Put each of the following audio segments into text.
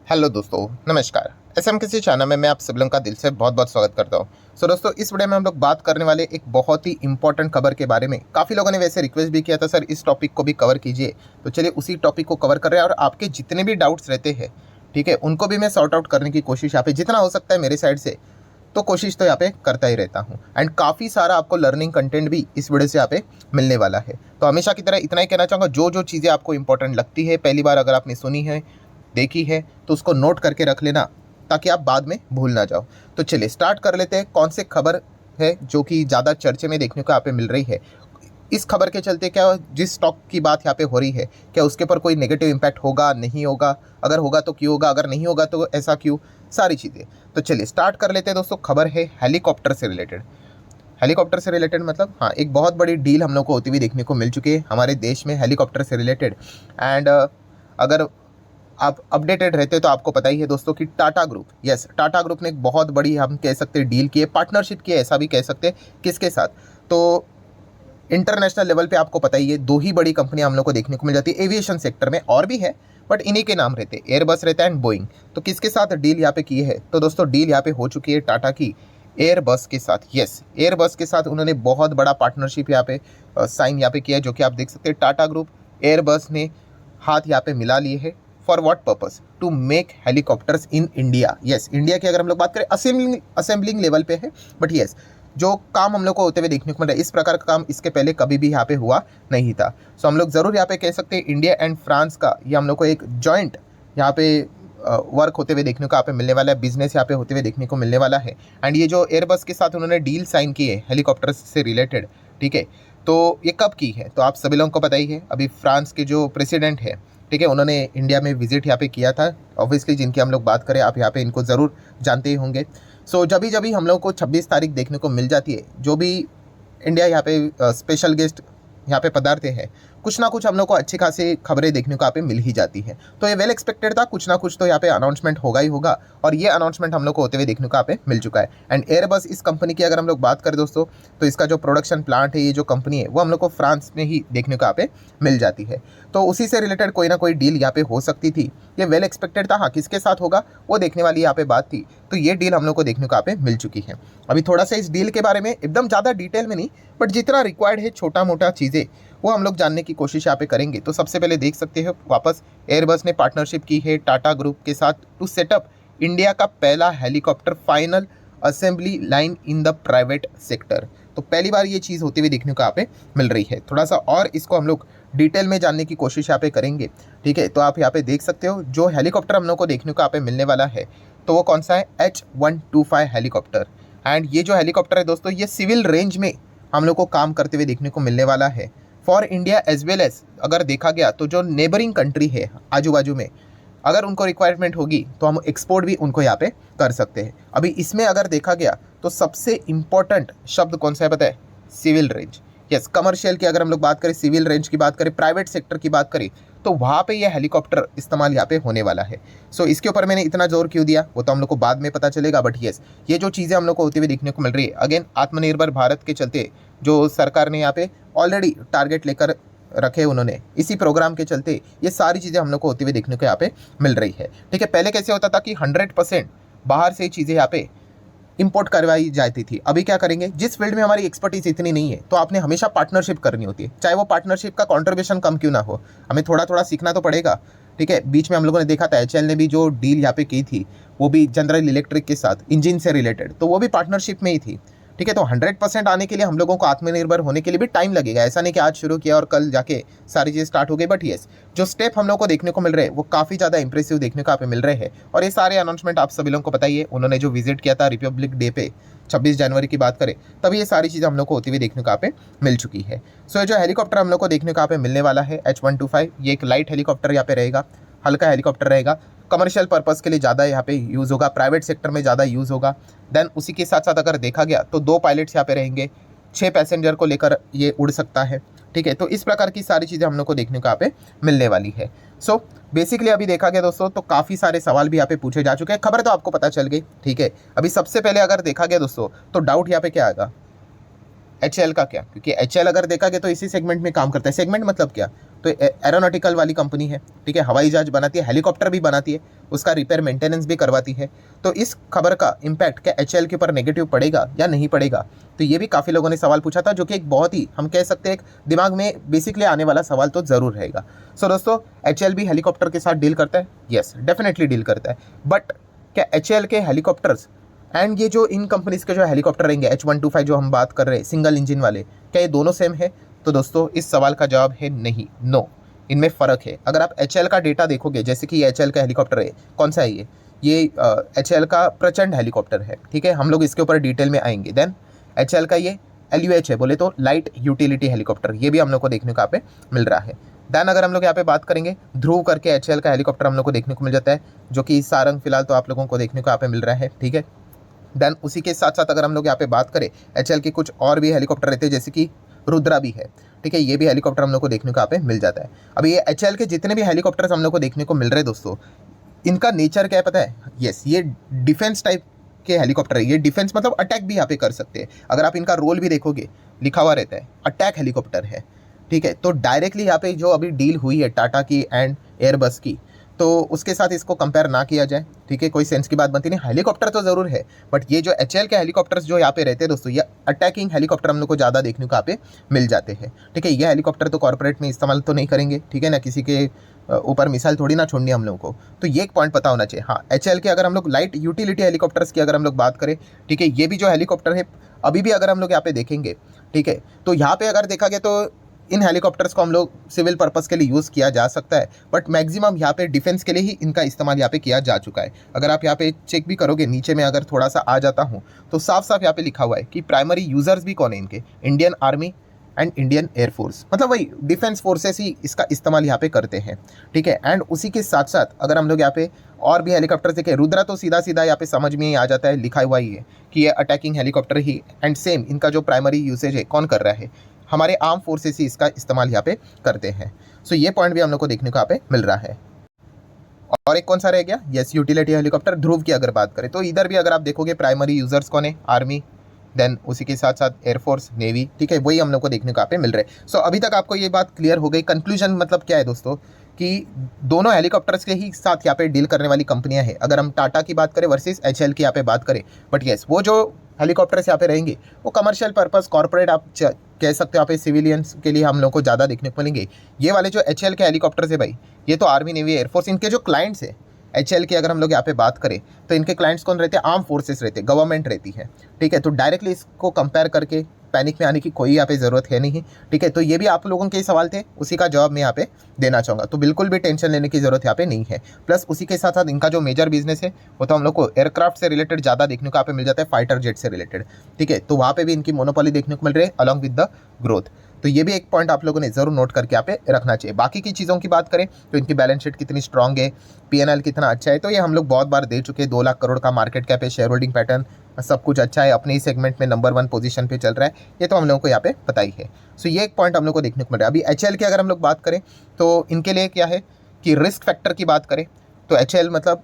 Hello दोस्तों, नमस्कार। SM किसी चैनल में मैं आप सब लोगों का दिल से बहुत बहुत स्वागत करता हूँ। दोस्तों, इस वीडियो में हम लोग बात करने वाले एक बहुत ही इंपॉर्टेंट खबर के बारे में। काफ़ी लोगों ने वैसे रिक्वेस्ट भी किया था, सर इस टॉपिक को भी कवर कीजिए। तो चलिए उसी टॉपिक को कवर कर रहे हैं और आपके जितने भी डाउट्स रहते हैं, ठीक है, उनको भी मैं सॉर्ट आउट करने की कोशिश यहाँ पे जितना हो सकता है मेरे साइड से, तो कोशिश तो यहाँ पे करता ही रहता हूँ। एंड काफ़ी सारा आपको लर्निंग कंटेंट भी इस वीडियो से यहाँ पे मिलने वाला है। तो हमेशा की तरह इतना ही कहना चाहूँगा, जो जो चीज़ें आपको इंपॉर्टेंट लगती है, पहली बार अगर आपने सुनी है, देखी है, तो उसको नोट करके रख लेना ताकि आप बाद में भूल ना जाओ। तो चलिए स्टार्ट कर लेते हैं। कौन से खबर है जो कि ज़्यादा चर्चे में देखने को यहाँ पे मिल रही है, इस खबर के चलते क्या जिस स्टॉक की बात यहाँ पे हो रही है, क्या उसके ऊपर कोई नेगेटिव इम्पैक्ट होगा, नहीं होगा, अगर होगा तो क्यों होगा, अगर नहीं होगा तो ऐसा क्यों, सारी चीज़ें। तो चलिए स्टार्ट कर लेते हैं दोस्तों। खबर है हेलीकॉप्टर से रिलेटेड। हेलीकॉप्टर से रिलेटेड मतलब हाँ, एक बहुत बड़ी डील हम लोग को होती हुई देखने को मिल चुकी है हमारे देश में हेलीकॉप्टर से रिलेटेड। एंड अगर आप अपडेटेड रहते हैं तो आपको पता ही है दोस्तों कि Tata group, yes, Tata group ने एक बहुत बड़ी हम कह सकते हैं डील की है, पार्टनरशिप की है, ऐसा भी कह सकते हैं। किसके साथ? तो इंटरनेशनल लेवल पे आपको पता ही है, दो ही बड़ी कंपनियां हम लोग को देखने को मिल जाती है एविएशन सेक्टर में, और भी है बट इन्हीं के नाम रहते हैं, एयरबस रहता है एंड बोइंग। तो किसके साथ डील यहाँ पे की है? तो दोस्तों डील यहाँ पे हो चुकी है टाटा की एयरबस के साथ। यस, एयरबस के साथ उन्होंने बहुत बड़ा पार्टनरशिप यहाँ पे साइन यहाँ पे किया है, जो कि आप देख सकते हैं। टाटा ग्रुप एयरबस ने हाथ यहाँ पे मिला लिए है। For what purpose? To make helicopters in India. Yes, India की अगर हम लोग बात करें असेंबलिंग लेवल पे है, बट यस, जो काम हम लोग को होते हुए देखने को मिल रहा है, इस प्रकार का काम इसके पहले कभी भी यहाँ पे हुआ नहीं था। सो हम लोग ज़रूर यहाँ पे कह सकते हैं इंडिया एंड फ्रांस का ये हम लोग को एक जॉइंट यहाँ पे वर्क होते हुए देखने को यहाँ पे मिलने वाला है, बिजनेस यहाँ पे होते हुए देखने को मिलने वाला है। एंड ये जो एयरबस के साथ उन्होंने डील साइन की है हेलीकॉप्टर से रिलेटेड, ठीक है, तो ये कब की है? तो आप सभी लोगों को पता ही है, अभी फ्रांस के जो प्रेसिडेंट है, ठीक है, उन्होंने इंडिया में विजिट यहाँ पे किया था। ऑब्वियसली जिनकी हम लोग बात करें, आप यहाँ पे इनको ज़रूर जानते ही होंगे। सो जब भी हम लोग को 26 तारीख देखने को मिल जाती है, जो भी इंडिया यहाँ पे स्पेशल गेस्ट यहाँ पे पधारते हैं, कुछ ना कुछ हम लोग को अच्छी खासी खबरें देखने को यहाँ पे मिल ही जाती है। तो ये वेल एक्सपेक्टेड था, कुछ ना कुछ तो यहाँ पे अनाउंसमेंट होगा ही होगा, और ये अनाउंसमेंट हम लोग को होते हुए देखने को यहाँ पे मिल चुका है। एंड एयरबस इस कंपनी की अगर हम लोग बात करें दोस्तों, तो इसका जो प्रोडक्शन प्लांट है, ये जो कंपनी है, वो हम लोग को फ्रांस में ही देखने को यहाँ पे मिल जाती है। तो उसी से रिलेटेड कोई ना कोई डील यहाँ पे हो सकती थी, ये वेल एक्सपेक्टेड था। हाँ, किसके साथ होगा वो देखने वाली यहाँ पे बात थी। तो ये डील हम लोग को देखने को यहाँ पे मिल चुकी है। अभी थोड़ा सा इस डील के बारे में एकदम ज़्यादा डिटेल में नहीं, बट जितना रिक्वायर्ड है, छोटा मोटा चीज़ें वो हम लोग जानने की कोशिश यहाँ पे करेंगे। तो सबसे पहले देख सकते हो, वापस एयरबस ने पार्टनरशिप की है टाटा ग्रुप के साथ टू सेटअप इंडिया का पहला helicopter final assembly line in the private sector. तो पहली बार ये चीज़ होती हुई देखने को यहाँ पे मिल रही है। थोड़ा सा और इसको हम लोग डिटेल में जानने की कोशिश यहाँ पे करेंगे, ठीक है। तो आप यहाँ पे देख सकते हो, जो हेलीकॉप्टर हम लोग को देखने को यहाँ पे मिलने वाला है, तो वो कौन सा है? H125 helicopter. एंड ये जो हेलीकॉप्टर है दोस्तों, ये सिविल रेंज में हम लोग को काम करते हुए देखने को मिलने वाला है for India as well as अगर देखा गया तो जो नेबरिंग कंट्री है आजू बाजू में, अगर उनको रिक्वायरमेंट होगी तो हम एक्सपोर्ट भी उनको यहाँ पे कर सकते हैं। अभी इसमें अगर देखा गया तो सबसे इम्पोर्टेंट शब्द कौन सा है पता है? Civil range. यस, कमर्शियल की अगर हम लोग बात करें, सिविल रेंज की बात करें, प्राइवेट सेक्टर की बात करें, तो वहाँ पे ये हेलीकॉप्टर इस्तेमाल यहाँ पे होने वाला है। सो इसके ऊपर मैंने इतना जोर क्यों दिया वो तो हम लोग को बाद में पता चलेगा, बट यस, ये जो चीज़ें हम लोग को होती हुई देखने को मिल रही है, अगेन आत्मनिर्भर भारत के चलते जो सरकार ने यहाँ पे ऑलरेडी टारगेट लेकर रखे, उन्होंने इसी प्रोग्राम के चलते ये सारी चीज़ें हम लोग को होती हुई देखने को यहाँ पे मिल रही है, ठीक है। पहले कैसे होता था कि 100% बाहर से चीज़ें यहाँ पे इंपोर्ट करवाई जाती थी। अभी क्या करेंगे, जिस फील्ड में हमारी एक्सपर्टीज इतनी नहीं है, तो आपने हमेशा पार्टनरशिप करनी होती है, चाहे वो पार्टनरशिप का कॉन्ट्रीब्यूशन कम क्यों ना हो, हमें थोड़ा थोड़ा सीखना तो पड़ेगा, ठीक है। बीच में हम लोगों ने देखा था एचएल ने भी जो डील यहाँ पे की थी, वो भी जनरल इलेक्ट्रिक के साथ इंजन से रिलेटेड, तो वो भी पार्टनरशिप में ही थी, ठीक है। तो 100% आने के लिए हम लोगों को आत्मनिर्भर होने के लिए भी टाइम लगेगा। ऐसा नहीं कि आज शुरू किया और कल जाके सारी चीज़ स्टार्ट हो गई, बट येस, जो स्टेप हम लोग को देखने को मिल रहे हैं वो काफ़ी ज़्यादा इंप्रेसिव देखने को यहाँ पे मिल रहे हैं। और ये सारे अनाउंसमेंट आप सभी लोगों को पता ही है, उन्होंने जो विजिट किया था रिपब्लिक डे पे 26 जनवरी की बात करें, तब ये सारी चीज़ें हम लोग को होती हुई देखने को यहाँ पे मिल चुकी है। सो ये जो हेलीकॉप्टर हम लोग को देखने को यहाँ पे मिलने वाला है H125, ये एक लाइट हेलीकॉप्टर यहाँ पे रहेगा, हल्का हेलीकॉप्टर रहेगा, कमर्शियल पर्पस के लिए ज़्यादा यहाँ पे यूज़ होगा, प्राइवेट सेक्टर में ज़्यादा यूज़ होगा। देन उसी के साथ साथ अगर देखा गया तो 2 पायलट्स यहाँ पे रहेंगे, 6 पैसेंजर को लेकर ये उड़ सकता है, ठीक है। तो इस प्रकार की सारी चीज़ें हम लोग को देखने को यहाँ पे मिलने वाली है। सो बेसिकली अभी देखा गया दोस्तों, तो काफ़ी सारे सवाल भी यहाँ पे पूछे जा चुके हैं, खबर तो आपको पता चल गई, ठीक है। अभी सबसे पहले अगर देखा गया दोस्तों, तो डाउट यहाँ पे क्या आएगा? HAL का क्या, क्योंकि HAL अगर देखा गया तो इसी सेगमेंट में काम करता है। सेगमेंट मतलब क्या, तो एरोनॉटिकल वाली कंपनी है, ठीक है, हवाई जहाज बनाती है, हेलीकॉप्टर भी बनाती है, उसका रिपेयर मेंटेनेंस भी करवाती है। तो इस खबर का इम्पैक्ट क्या HAL के ऊपर नेगेटिव पड़ेगा या नहीं पड़ेगा, तो ये भी काफ़ी लोगों ने सवाल पूछा था, जो कि एक बहुत ही हम कह सकते हैं एक दिमाग में बेसिकली आने वाला सवाल तो ज़रूर रहेगा। सो दोस्तों, HAL भी हेलीकॉप्टर के साथ डील करता है, यस डेफिनेटली डील करता है, बट क्या HAL के हेलीकॉप्टर्स एंड ये जो इन कंपनीज के जो हेलीकॉप्टर रहेंगे H125 जो हम बात कर रहे हैं सिंगल इंजन वाले, क्या ये दोनों सेम है? तो दोस्तों इस सवाल का जवाब है नहीं, नो, इनमें फ़र्क है। अगर आप HAL का डेटा देखोगे, जैसे कि ये HAL का हेलीकॉप्टर है, कौन सा है ये HAL का प्रचंड हेलीकॉप्टर है, ठीक है, हम लोग इसके ऊपर डिटेल में आएंगे। देन HAL का ये LUH है, बोले तो लाइट यूटिलिटी हेलीकॉप्टर, ये भी हम लोग को देखने को यहाँ पे मिल रहा है। देन अगर हम लोग यहाँ पे बात करेंगे, ध्रुव करके HAL का हेलीकॉप्टर हम लोग को देखने को मिल जाता है, जो कि सारंग फिलहाल तो आप लोगों को देखने को यहाँ पे मिल रहा है, ठीक है। देन उसी के साथ साथ अगर हम लोग यहाँ पे बात करें, HAL के कुछ और भी हेलीकॉप्टर रहते हैं, जैसे कि रुद्रा भी है, ठीक है, ये भी हेलीकॉप्टर हम लोग को देखने को यहाँ पे मिल जाता है। अभी ये HAL के जितने भी हेलीकॉप्टर्स हम लोग को देखने को मिल रहे हैं दोस्तों, इनका नेचर क्या है पता है? यस, ये डिफेंस टाइप के हेलीकॉप्टर है। ये डिफेंस मतलब अटैक भी यहाँ पे कर सकते हैं। अगर आप इनका रोल भी देखोगे, लिखा हुआ रहता है अटैक हेलीकॉप्टर है, ठीक है। तो डायरेक्टली यहाँ पे जो अभी डील हुई है टाटा की एंड एयरबस की, तो उसके साथ इसको कंपेयर ना किया जाए, ठीक है, कोई सेंस की बात बनती नहीं। हेलीकॉप्टर तो ज़रूर है, बट ये जो HAL के हेलीकॉप्टर्स जो यहाँ पे रहते हैं दोस्तों, ये अटैकिंग हेलीकॉप्टर हम लोग को ज़्यादा देखने को यहाँ पे मिल जाते हैं, ठीक है। ये हेलीकॉप्टर तो कॉर्पोरेट में इस्तेमाल तो नहीं करेंगे, ठीक है ना, किसी के ऊपर मिसाइल थोड़ी ना छोड़नी हम लोगों को, तो ये एक पॉइंट पता होना चाहिए। हाँ, HAL के अगर हम लोग लाइट यूटिलिटी हेलीकॉप्टर्स की अगर हम लोग बात करें, ठीक है, ये भी जो हेलीकॉप्टर है अभी भी अगर हम लोग यहाँ पे देखेंगे, ठीक है, तो यहाँ पे अगर देखा गया तो इन हेलीकॉप्टर्स को हम लोग सिविल पर्पस के लिए यूज़ किया जा सकता है, बट मैक्सिमम यहाँ पे डिफेंस के लिए ही इनका इस्तेमाल यहाँ पे किया जा चुका है। अगर आप यहाँ पे चेक भी करोगे, नीचे में अगर थोड़ा सा आ जाता हूँ, तो साफ साफ यहाँ पे लिखा हुआ है कि प्राइमरी यूज़र्स भी कौन है इनके, Indian army and Indian air force, मतलब वही डिफेंस फोर्सेस ही इसका इस्तेमाल यहाँ पे करते हैं, ठीक है। एंड उसी के साथ साथ अगर हम लोग यहाँ पे और भी हेलीकॉप्टर देखें, रुद्रा तो सीधा सीधा यहाँ पे समझ में ही आ जाता है, लिखा हुआ ही है कि ये attacking helicopter he, and same इनका जो प्राइमरी यूसेज है कौन कर रहा है, हमारे आर्म फोर्सेस ही इसका इस्तेमाल यहाँ पे करते हैं। सो ये पॉइंट भी हम लोग को देखने को यहाँ पे मिल रहा है। और एक कौन सा रह गया, यस यूटिलिटी हेलीकॉप्टर ध्रुव की अगर बात करें, तो इधर भी अगर आप देखोगे प्राइमरी यूजर्स कौन है, आर्मी, देन उसी के साथ साथ एयरफोर्स, नेवी, ठीक है, वही हम लोग को देखने को यहाँ पे मिल रहे हैं। सो अभी तक आपको ये बात क्लियर हो गई। कंक्लूजन मतलब क्या है दोस्तों, कि दोनों हेलीकॉप्टर्स के ही साथ यहाँ पे डील करने वाली कंपनियां हैं, अगर हम टाटा की बात करें वर्सेस HAL की यहाँ पे बात करें। बट यस, वो जो हेलीकॉप्टर्स यहाँ पे रहेंगे वो कमर्शियल पर्पस, कॉर्पोरेट आप कह सकते हो, यहाँ पे सिविलियंस के लिए हम लोग को ज़्यादा देखने को मिलेंगे। ये वाले जो HAL के हेलीकॉप्टर्स है भाई, ये तो आर्मी, नेवी, एयरफोर्स, इनके जो क्लाइंट्स है HAL के अगर हम लोग यहाँ पे बात करें, तो इनके क्लाइंट्स कौन रहते हैं, आर्म फोर्सेस रहते हैं, गवर्नमेंट रहती है, ठीक है। तो डायरेक्टली इसको कंपेयर करके पैनिक में आने की कोई यहाँ पे ज़रूरत है नहीं, ठीक है। तो ये भी आप लोगों के सवाल थे, उसी का जवाब मैं यहाँ पे देना चाहूँगा। तो बिल्कुल भी टेंशन लेने की ज़रूरत यहाँ पे नहीं है। प्लस उसी के साथ साथ इनका जो मेजर बिजनेस है वो तो हम लोग को एयरक्राफ्ट से रिलेटेड ज़्यादा देखने को यहाँ पे मिल जाता है, फाइटर जेट से रिलेटेड, ठीक है। तो वहाँ पे भी इनकी मोनोपोली देखने को मिल रही है अलॉन्ग विद द ग्रोथ। तो ये भी एक पॉइंट आप लोगों ने ज़रूर नोट करके यहाँ पे रखना चाहिए। बाकी की चीज़ों की बात करें तो इनकी बैलेंस शीट कितनी स्ट्रांग है, PNL कितना अच्छा है, तो ये हम लोग बहुत बार दे चुके हैं। 2 लाख करोड़ का मार्केट कैप है, शेयर होल्डिंग पैटर्न सब कुछ अच्छा है, अपने ही सेगमेंट में नंबर 1 पोजीशन पे चल रहा है, ये तो हम लोगों को यहाँ पे पता ही है। सो ये एक पॉइंट हम लोग को देखने को मिल रहा है। अभी HAL की अगर हम लोग बात करें तो इनके लिए क्या है कि रिस्क फैक्टर की बात करें तो HAL मतलब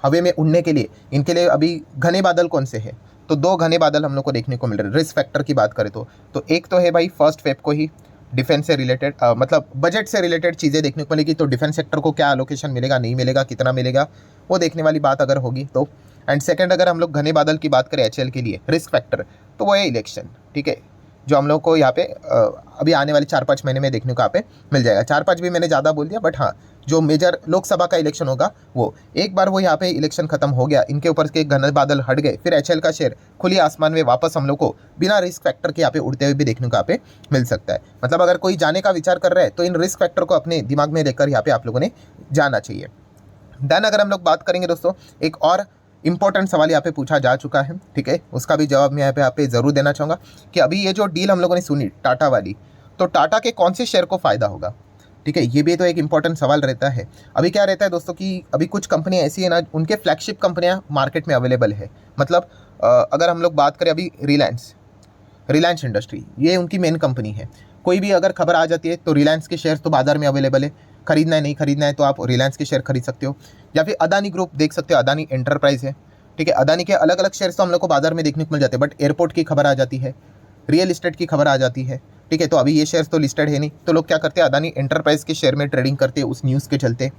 हवे में उड़ने के लिए इनके लिए अभी घने बादल कौन से है, तो 2 घने बादल हम लोग को देखने को मिल रहे हैं। रिस्क फैक्टर की बात करें तो एक तो है भाई 1 फेब को ही डिफेंस से रिलेटेड मतलब बजट से रिलेटेड चीज़ें देखने को मिलेगी। तो डिफेंस सेक्टर को क्या एलोकेशन मिलेगा, नहीं मिलेगा, कितना मिलेगा, वो देखने वाली बात अगर होगी तो। एंड सेकंड, अगर हम लोग घने बादल की बात करें HAL के लिए रिस्क फैक्टर, तो वो है इलेक्शन, ठीक है, जो हम लोग को यहाँ पे अभी आने वाले 4-5 महीने में देखने को यहाँ पे मिल जाएगा। 4-5 भी मैंने ज़्यादा बोल दिया, बट हाँ, जो मेजर लोकसभा का इलेक्शन होगा वो एक बार वो यहाँ पे इलेक्शन खत्म हो गया, इनके ऊपर के घने बादल हट गए, फिर HAL का शेयर खुली आसमान में वापस हम लोग को बिना रिस्क फैक्टर के यहाँ पे उड़ते हुए भी देखने को यहाँ पे मिल सकता है। मतलब अगर कोई जाने का विचार कर रहा है तो इन रिस्क फैक्टर को अपने दिमाग में लेकर यहाँ पे आप लोगों ने जाना चाहिए। देन अगर हम लोग बात करेंगे दोस्तों, एक और इंपॉर्टेंट सवाल यहाँ पे पूछा जा चुका है, ठीक है, उसका भी जवाब मैं यहाँ पे ज़रूर देना चाहूँगा कि अभी ये जो डील हम लोगों ने सुनी टाटा वाली, तो टाटा के कौन से शेयर को फ़ायदा होगा, ठीक है, ये भी तो एक इंपॉर्टेंट सवाल रहता है। अभी क्या रहता है दोस्तों कि अभी कुछ कंपनियाँ ऐसी है ना, उनके फ्लैगशिप कंपनियाँ मार्केट में अवेलेबल है। मतलब अगर हम लोग बात करें अभी रिलायंस इंडस्ट्री, ये उनकी मेन कंपनी है। कोई भी अगर खबर आ जाती है तो रिलायंस के शेयर तो बाजार में अवेलेबल है, खरीदना है नहीं खरीदना है तो आप रिलायंस के शेयर खरीद सकते हो। या फिर अदानी ग्रुप देख सकते हो, अदानी एंटरप्राइज है, ठीक है, अदानी के अलग अलग शेयर्स तो हम लोग को बाजार में देखने को मिल जाते हैं। बट एयरपोर्ट की खबर आ जाती है रियल इस्टेट की खबर आ जाती है, ठीक है। तो अभी ये शेयर्स तो लिस्टेड है नहीं, तो लोग क्या करते हैं, अदानी एंटरप्राइज के शेयर में ट्रेडिंग करते हैं उस न्यूज़ के चलते,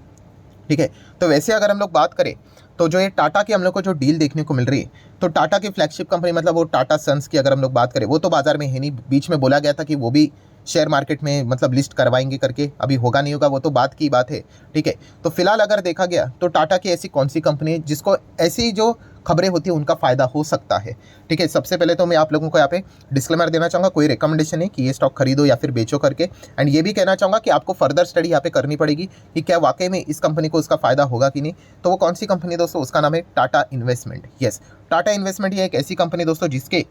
ठीक है। तो वैसे अगर हम लोग बात करें तो जो ये टाटा की हम लोग को जो डील देखने को मिल रही है, तो टाटा की फ्लैगशिप कंपनी मतलब वो टाटा सन्स की अगर हम लोग बात करें, वो तो बाजार में है नहीं। बीच में बोला गया था कि वो भी शेयर मार्केट में मतलब लिस्ट करवाएंगे करके, अभी होगा नहीं होगा वो तो बात की बात है, ठीक है। तो फिलहाल अगर देखा गया तो टाटा की ऐसी कौन सी कंपनी है जिसको ऐसी जो खबरें होती है उनका फ़ायदा हो सकता है, ठीक है। सबसे पहले तो मैं आप लोगों को यहाँ पे डिस्क्लेमर देना चाहूँगा, कोई रिकमेंडेशन है कि ये स्टॉक खरीदो या फिर बेचो करके। एंड ये भी कहना चाहूँगा कि आपको फर्दर स्टडी यहाँ पे करनी पड़ेगी कि क्या वाकई में इस कंपनी को उसका फ़ायदा होगा कि नहीं। तो वो कौन सी कंपनी दोस्तों, उसका नाम है Tata investment. Yes, Tata investment ये एक ऐसी कंपनी दोस्तों जिसके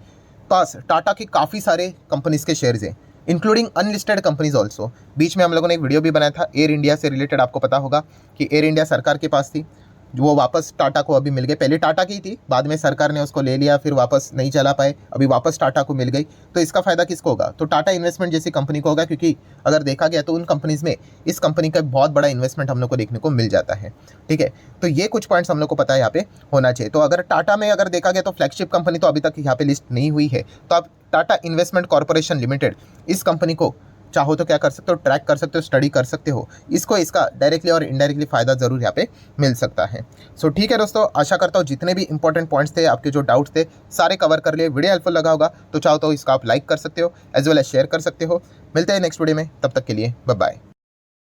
पास टाटा के काफ़ी सारे कंपनीज के शेयर्स हैं, इंक्लूडिंग अनलिस्टेड कंपनीज ऑल्सो। बीच में हम लोगों ने एक वीडियो भी बनाया था एयर इंडिया से रिलेटेड, आपको पता होगा कि एयर इंडिया सरकार के पास थी, वो वापस टाटा को अभी मिल गई। पहले टाटा की थी, बाद में सरकार ने उसको ले लिया, फिर वापस नहीं चला पाए, अभी वापस टाटा को मिल गई। तो इसका फ़ायदा किसको होगा, तो टाटा इन्वेस्टमेंट जैसी कंपनी को होगा, क्योंकि अगर देखा गया तो उन कंपनीज़ में इस कंपनी का बहुत बड़ा इन्वेस्टमेंट हम लोग को देखने को मिल जाता है, ठीक है। तो ये कुछ पॉइंट्स हम लोग को पता है यहाँ पे होना चाहिए। तो अगर टाटा में अगर देखा गया तो फ्लैगशिप कंपनी तो अभी तक यहाँ पे लिस्ट नहीं हुई है, तो आप टाटा इन्वेस्टमेंट कॉर्पोरेशन लिमिटेड इस कंपनी को चाहो तो क्या कर सकते हो, ट्रैक कर सकते हो, स्टडी कर सकते हो। इसको इसका डायरेक्टली और इनडायरेक्टली फ़ायदा ज़रूर यहाँ पे मिल सकता है। सो ठीक है दोस्तों, आशा करता हूँ जितने भी इंपॉर्टेंट पॉइंट्स थे, आपके जो डाउट्स थे, सारे कवर कर लिए। वीडियो हेल्पफुल लगा होगा तो चाहो तो इसका आप लाइक कर सकते हो, एज वेल एज शेयर कर सकते हो। मिलते हैं नेक्स्ट वीडियो में, तब तक के लिए बाय बाय।